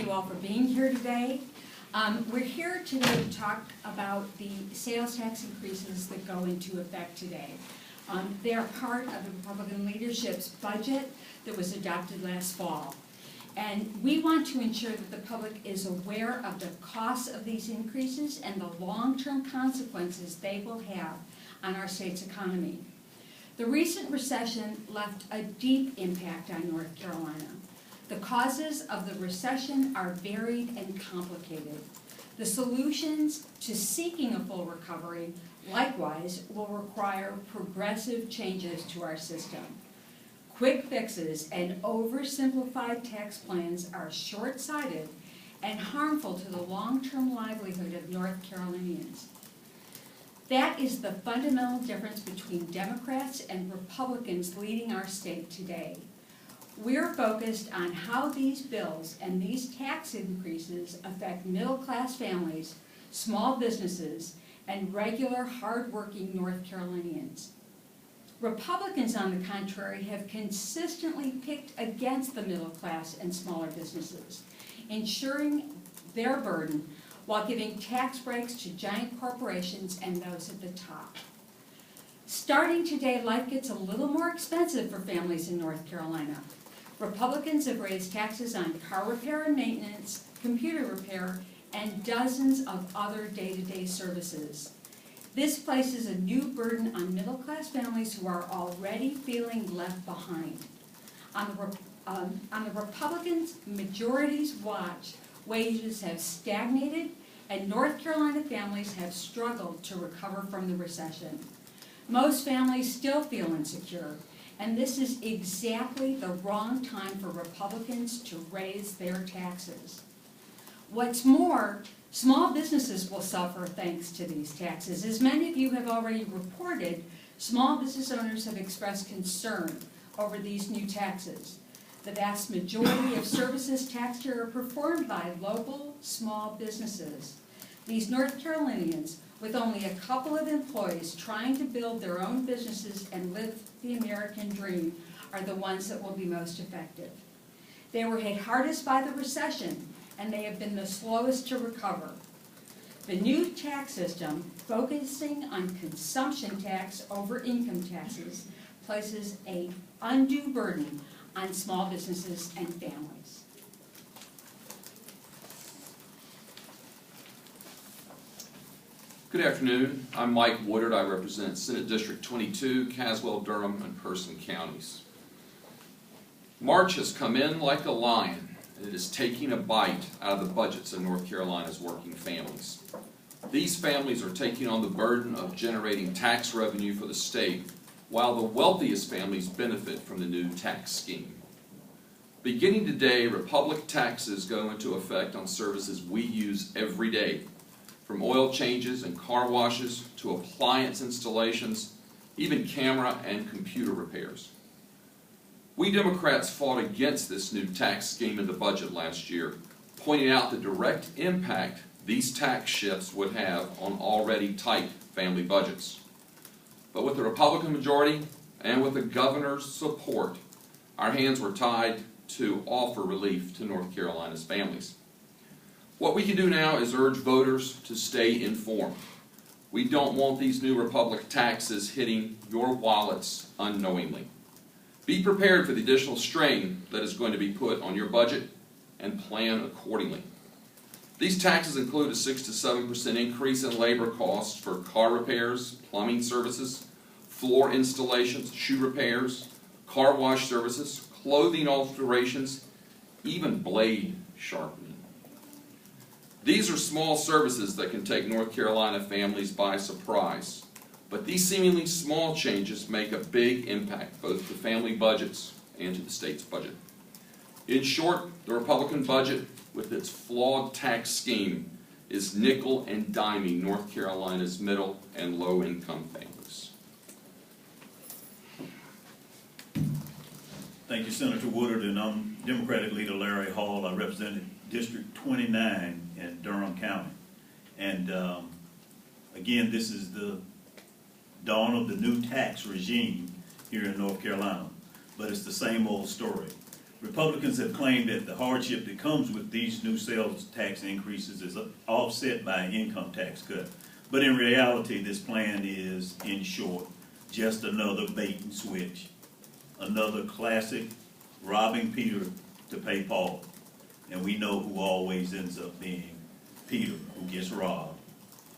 you all for being here today. We're here today to talk about the sales tax increases that go into effect today. They are part of the Republican leadership's budget that was adopted last fall. And we want to ensure that the public is aware of the costs of these increases and the long-term consequences they will have on our state's economy. The recent recession left a deep impact on North Carolina. The causes of the recession are varied and complicated. The solutions to seeking a full recovery, likewise, will require progressive changes to our system. Quick fixes and oversimplified tax plans are short-sighted and harmful to the long-term livelihood of North Carolinians. That is the fundamental difference between Democrats and Republicans leading our state today. We're focused on how these bills and these tax increases affect middle-class families, small businesses, and regular, hard-working North Carolinians. Republicans, on the contrary, have consistently picked against the middle class and smaller businesses, ensuring their burden while giving tax breaks to giant corporations and those at the top. Starting today, life gets a little more expensive for families in North Carolina. Republicans have raised taxes on car repair and maintenance, computer repair, and dozens of other day-to-day services. This places a new burden on middle-class families who are already feeling left behind. On the Republicans' majority's watch, wages have stagnated and North Carolina families have struggled to recover from the recession. Most families still feel insecure, and this is exactly the wrong time for Republicans to raise their taxes. What's more, small businesses will suffer thanks to these taxes. As many of you have already reported, small business owners have expressed concern over these new taxes. The vast majority of services taxed here are performed by local small businesses. These North Carolinians, with only a couple of employees trying to build their own businesses and live the American dream, are the ones that will be most affected. They were hit hardest by the recession, and they have been the slowest to recover. The new tax system, focusing on consumption tax over income taxes, places an undue burden on small businesses and families. Good afternoon. I'm Mike Woodard. I represent Senate District 22, Caswell, Durham, and Person counties. March has come in like a lion. It is taking a bite out of the budgets of North Carolina's working families. These families are taking on the burden of generating tax revenue for the state, while the wealthiest families benefit from the new tax scheme. Beginning today, Republic taxes go into effect on services we use every day, from oil changes and car washes to appliance installations, even camera and computer repairs. We Democrats fought against this new tax scheme in the budget last year, pointing out the direct impact these tax shifts would have on already tight family budgets. But with the Republican majority and with the governor's support, our hands were tied to offer relief to North Carolina's families. What we can do now is urge voters to stay informed. We don't want these new Republic taxes hitting your wallets unknowingly. Be prepared for the additional strain that is going to be put on your budget and plan accordingly. These taxes include a 6 to 7% increase in labor costs for car repairs, plumbing services, floor installations, shoe repairs, car wash services, clothing alterations, even blade sharpening. These are small services that can take North Carolina families by surprise. But these seemingly small changes make a big impact both to family budgets and to the state's budget. In short, the Republican budget, with its flawed tax scheme, is nickel and diming North Carolina's middle and low-income families. Thank you, Senator Woodard, and I'm Democratic Leader Larry Hall. I represented District 29 in Durham County. And again, this is the dawn of the new tax regime here in North Carolina, but it's the same old story. Republicans have claimed that the hardship that comes with these new sales tax increases is offset by an income tax cut. But in reality, this plan is, in short, just another bait and switch. Another classic robbing Peter to pay Paul. And we know who always ends up being Peter, who gets robbed,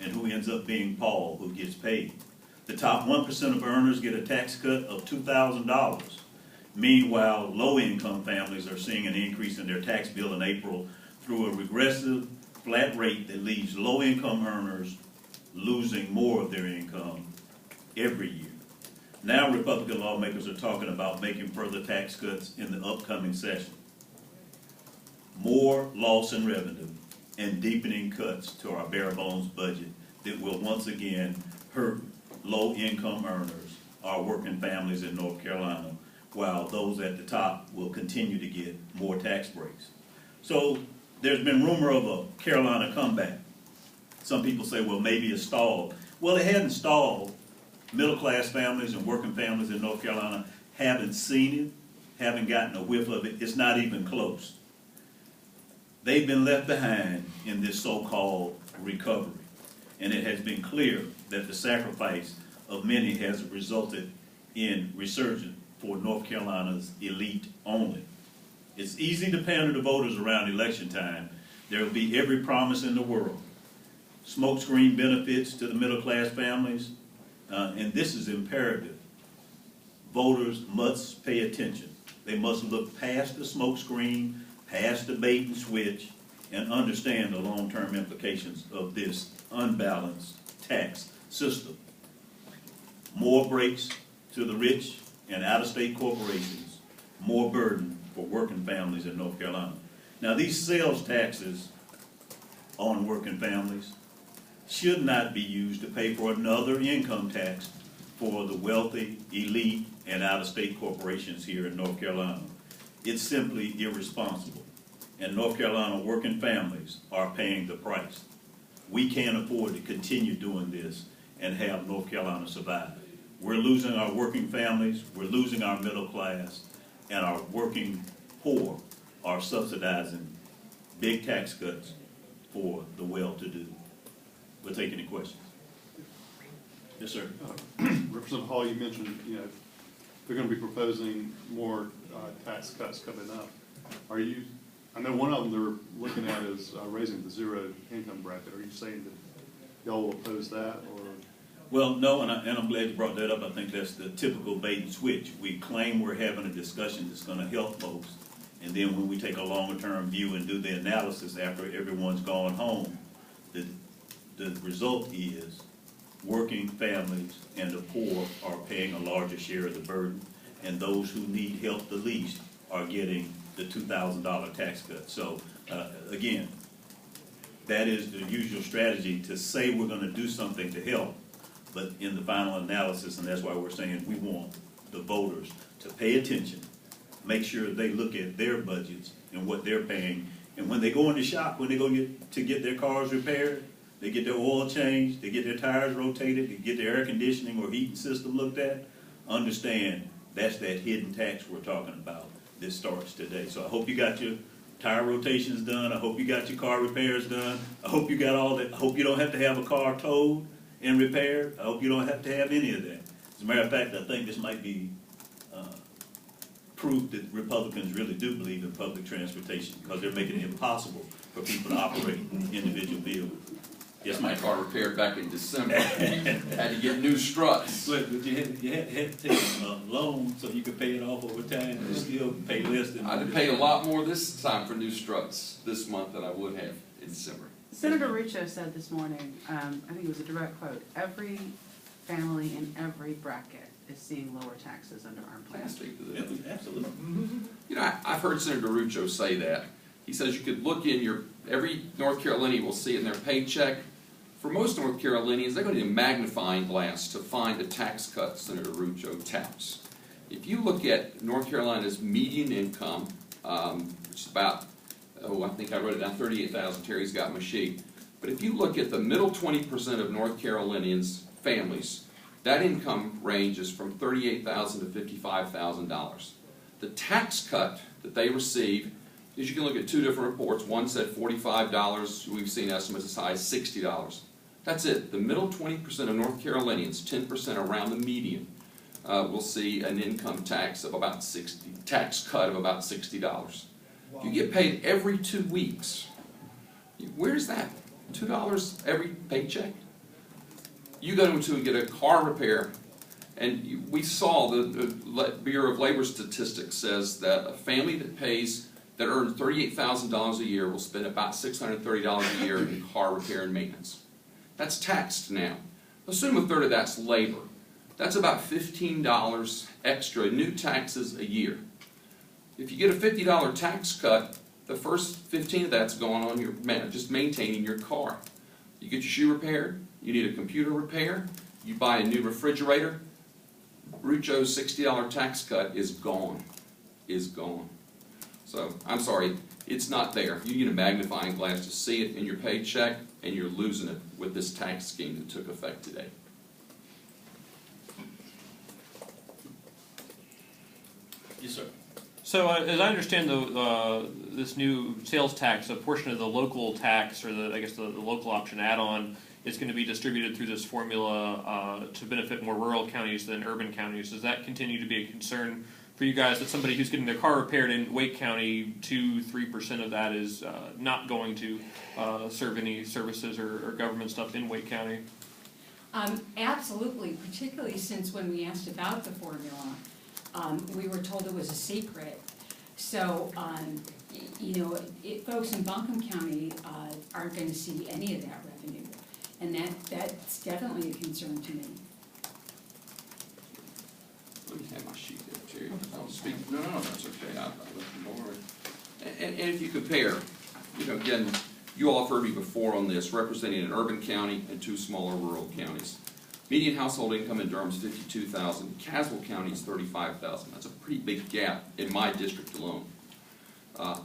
and who ends up being Paul, who gets paid. The top 1% of earners get a tax cut of $2,000. Meanwhile, low-income families are seeing an increase in their tax bill in April through a regressive flat rate that leaves low-income earners losing more of their income every year. Now Republican lawmakers are talking about making further tax cuts in the upcoming session. More loss in revenue and deepening cuts to our bare bones budget that will once again hurt low-income earners, our working families in North Carolina, while those at the top will continue to get more tax breaks. So there's been rumor of a Carolina comeback. Some people say, well, maybe it's stalled. Well, it hadn't stalled. Middle-class families and working families in North Carolina haven't seen it, haven't gotten a whiff of it. It's not even close. They've been left behind in this so-called recovery. And it has been clear that the sacrifice of many has resulted in resurgence for North Carolina's elite only. It's easy to pander to voters around election time. There will be every promise in the world. Smokescreen benefits to the middle-class families, and this is imperative. Voters must pay attention. They must look past the smokescreen, past the bait and switch, and understand the long-term implications of this unbalanced tax system. More breaks to the rich and out-of-state corporations, more burden for working families in North Carolina. Now, these sales taxes on working families should not be used to pay for another income tax for the wealthy, elite, and out-of-state corporations here in North Carolina. It's simply irresponsible, and North Carolina working families are paying the price. We can't afford to continue doing this and have North Carolina survive. We're losing our working families, we're losing our middle class, and our working poor are subsidizing big tax cuts for the well-to-do. We'll take any questions. Yes, sir. Representative Hall, you mentioned, they're going to be proposing more tax cuts coming up. I know one of them they're looking at is raising the zero income bracket. Are you saying that y'all will oppose that, or? Well, no, and I'm glad you brought that up. I think that's the typical bait and switch. We claim we're having a discussion that's going to help folks, and then when we take a longer-term view and do the analysis after everyone's gone home, the result is working families and the poor are paying a larger share of the burden, and those who need help the least are getting the $2,000 tax cut. So, again, that is the usual strategy to say we're going to do something to help, but in the final analysis, and that's why we're saying we want the voters to pay attention, make sure they look at their budgets and what they're paying, and when they go in the shop, when they go to get their cars repaired, they get their oil changed, they get their tires rotated, they get their air conditioning or heating system looked at, understand that's that hidden tax we're talking about. This starts today. So I hope you got your tire rotations done. I hope you got your car repairs done. I hope you got all that. I hope you don't have to have a car towed and repaired. I hope you don't have to have any of that. As a matter of fact, I think this might be proof that Republicans really do believe in public transportation, because they're making it impossible for people to operate individual vehicles. Yes, My car repaired back in December. Had to get new struts. But you had to take a loan so you could pay it off over time and still pay less than. I had to pay a lot more this time for new struts this month than I would have in December. Senator Rucho said this morning, I think it was a direct quote, every family in every bracket is seeing lower taxes under our plan. Can I speak to this? Yeah, absolutely. I've heard Senator Rucho say that. He says you could look in every North Carolinian will see it in their paycheck. For most North Carolinians, they're going to need a magnifying glass to find the tax cuts Senator Rucho touts. If you look at North Carolina's median income, which is about, I think I wrote it down, 38,000, Terry's got my sheet. But if you look at the middle 20% of North Carolinians' families, that income range is from $38,000 to $55,000. The tax cut that they receive is, you can look at two different reports. One said $45. We've seen estimates as high as $60. That's it. The middle 20% of North Carolinians, 10% around the median, will see an income tax of about tax cut of about $60. You get paid every 2 weeks. Where's that? $2 every paycheck? You go to and get a car repair, and we saw the Bureau of Labor Statistics says that a family that earns $38,000 a year will spend about $630 a year in car repair and maintenance. That's taxed now. Assume a third of that's labor. That's about $15 extra new taxes a year. If you get a $50 tax cut, the first 15 of that's going on your just maintaining your car. You get your shoe repaired, you need a computer repair, you buy a new refrigerator, Rucho's $60 tax cut is gone. Is gone. So, I'm sorry, it's not there. You need a magnifying glass to see it in your paycheck, and you're losing it with this tax scheme that took effect today. Yes, sir. So, as I understand this new sales tax, a portion of the local tax, or the local option add-on, is going to be distributed through this formula to benefit more rural counties than urban counties. Does that continue to be a concern for you guys, that somebody who's getting their car repaired in Wake County, 2-3% of that is not going to serve any services or government stuff in Wake County? Absolutely, particularly since when we asked about the formula, we were told it was a secret. So, folks in Buncombe County aren't going to see any of that revenue. And that's definitely a concern to me. Let me have my sheet there, Terry. I'll speak. No, that's okay. Don't worry. And if you compare, again, you all have heard me before on this, representing an urban county and two smaller rural counties. Median household income in Durham is $52,000. Caswell County is $35,000. That's a pretty big gap in my district alone. Are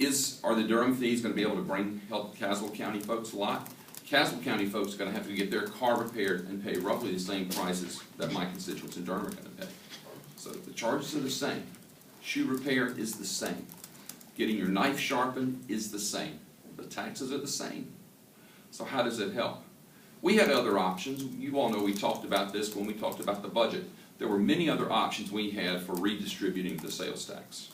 the Durham fees going to be able to help Caswell County folks a lot? Caswell County folks are going to have to get their car repaired and pay roughly the same prices that my constituents in Durham are going to pay. So the charges are the same. Shoe repair is the same. Getting your knife sharpened is the same. The taxes are the same. So how does it help? We had other options. You all know we talked about this when we talked about the budget. There were many other options we had for redistributing the sales tax.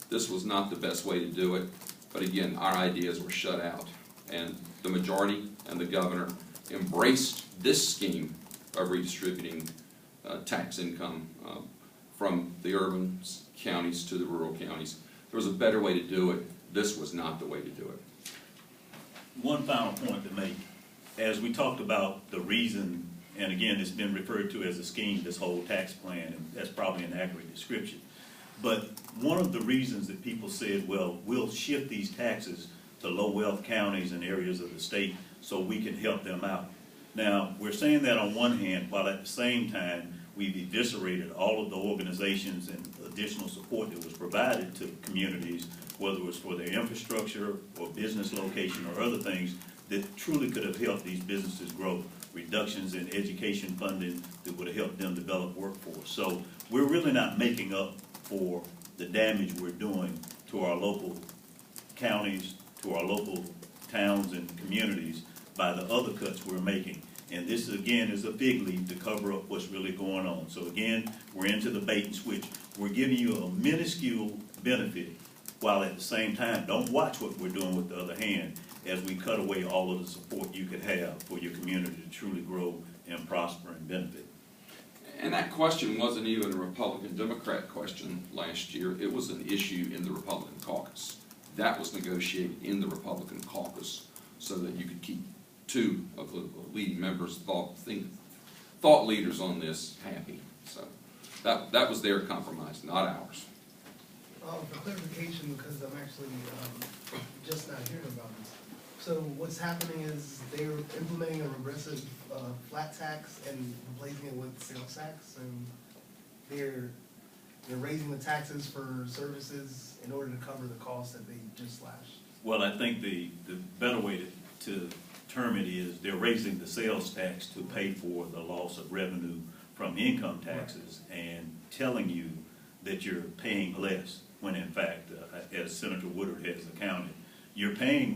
This was not the best way to do it, but again, our ideas were shut out. And the majority and the governor embraced this scheme of redistributing tax income from the urban counties to the rural counties. There was a better way to do it. This was not the way to do it. One final point to make. As we talked about the reason, and again, it's been referred to as a scheme, this whole tax plan, and that's probably an accurate description. But one of the reasons that people said, well, we'll shift these taxes to low-wealth counties and areas of the state so we can help them out. Now, we're saying that on one hand, while at the same time, we've eviscerated all of the organizations and additional support that was provided to communities, whether it was for their infrastructure or business location or other things that truly could have helped these businesses grow, reductions in education funding that would have helped them develop workforce. So we're really not making up for the damage we're doing to our local counties, to our local towns and communities by the other cuts we're making. And this, again, is a fig leaf to cover up what's really going on. So again, we're into the bait and switch. We're giving you a minuscule benefit, while at the same time, don't watch what we're doing with the other hand as we cut away all of the support you could have for your community to truly grow and prosper and benefit. And that question wasn't even a Republican-Democrat question last year. It was an issue in the Republican caucus. That was negotiated in the Republican caucus so that you could keep two of the leading members, thought leaders on this happy. So that was their compromise, not ours. For clarification, because I'm actually just not hearing about this. So what's happening is they're implementing a regressive flat tax and replacing it with sales tax, and they're raising the taxes for services in order to cover the costs that they just slashed. Well, I think the better way to term it is they're raising the sales tax to pay for the loss of revenue from income taxes and telling you that you're paying less, when in fact, as Senator Woodard has accounted, you're paying